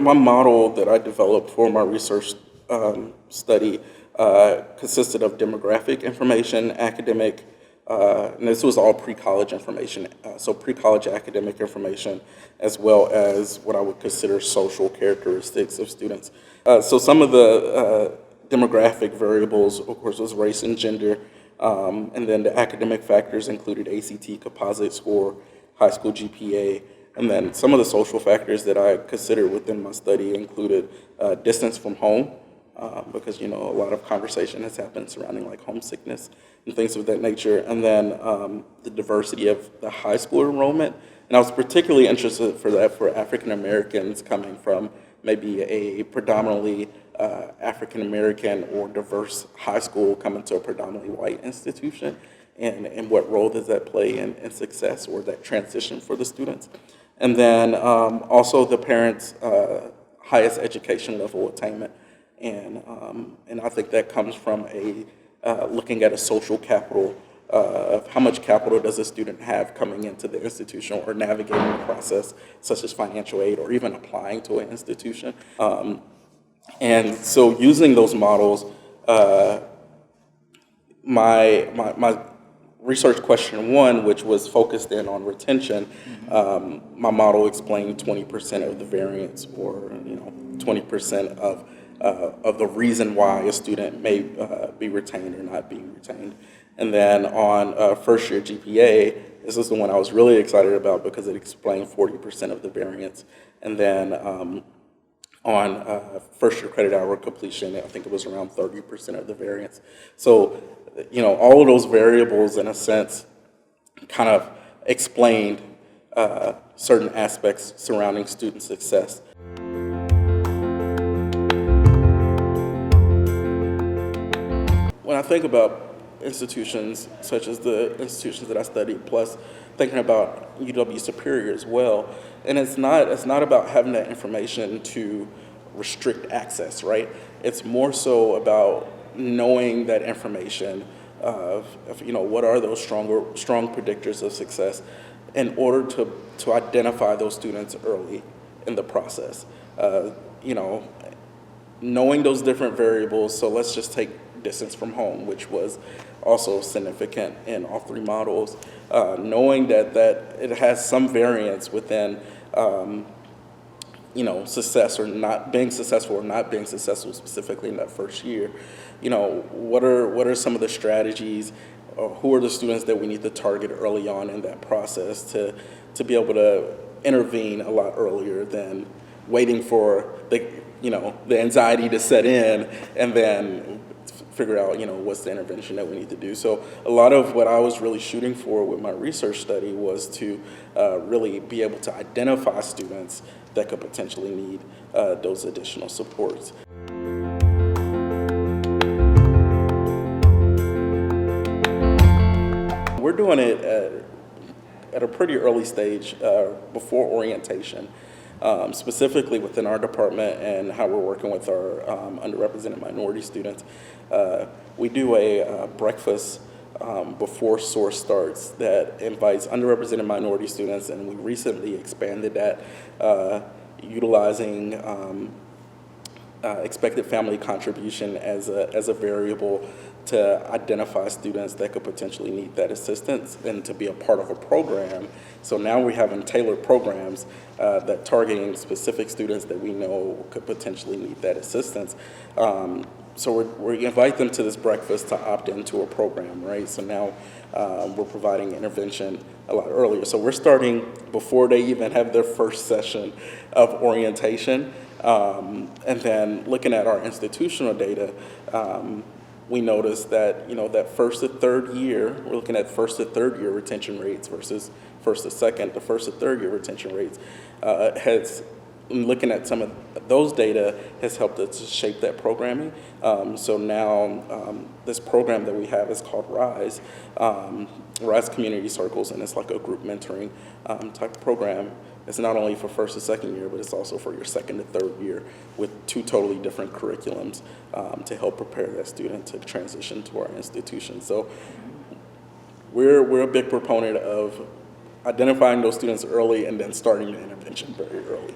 my model that I developed for my research study consisted of demographic information, academic, and this was all pre-college information, so pre-college academic information, as well as what I would consider social characteristics of students. So some of the demographic variables, of course, was race and gender, and then the academic factors included ACT composite score, high school GPA, and then some of the social factors that I considered within my study included distance from home, because a lot of conversation has happened surrounding like homesickness and things of that nature, and then the diversity of the high school enrollment. And I was particularly interested for that for African Americans coming from maybe a predominantly African American or diverse high school coming to a predominantly white institution, and what role does that play in success or that transition for the students. And then also the parents' highest education level attainment. And I think that comes from looking at a social capital of how much capital does a student have coming into the institution or navigating the process, such as financial aid or even applying to an institution. And so using those models, my research question one, which was focused in on retention, my model explained 20% of the variance, or 20% of the reason why a student may be retained or not being retained. And then on first year GPA, this is the one I was really excited about because it explained 40% of the variance. And then on first year credit hour completion, I think it was around 30% of the variance. So, all of those variables, in a sense, kind of explained certain aspects surrounding student success. When I think about institutions such as the institutions that I studied, plus thinking about UW Superior as well, and it's not about having that information to restrict access, right? It's more so about knowing that information of what are those strong predictors of success in order to identify those students early in the process. Knowing those different variables, so let's just take distance from home, which was also significant in all three models, knowing that it has some variance within success or not being successful specifically in that first year. What are some of the strategies, or who are the students that we need to target early on in that process to be able to intervene a lot earlier than waiting for the anxiety to set in and then figure out what's the intervention that we need to do. So a lot of what I was really shooting for with my research study was to really be able to identify students that could potentially need those additional supports. We're doing it at a pretty early stage before orientation. Specifically within our department and how we're working with our underrepresented minority students. We do a breakfast before source starts that invites underrepresented minority students, and we recently expanded that utilizing expected family contribution as a variable to identify students that could potentially need that assistance and to be a part of a program. So now we're having tailored programs that targeting specific students that we know could potentially need that assistance. So we invite them to this breakfast to opt into a program, right? So now we're providing intervention a lot earlier. So we're starting before they even have their first session of orientation. And then looking at our institutional data, we noticed that that first to third year, we're looking at first to third year retention rates versus first to second. The first to third year retention rates looking at some of those data has helped us to shape that programming. So now this program that we have is called RISE, RISE Community Circles, and it's like a group mentoring type program. It's not only for first and second year, but it's also for your second to third year with two totally different curriculums to help prepare that student to transition to our institution. So we're a big proponent of identifying those students early and then starting the intervention very early.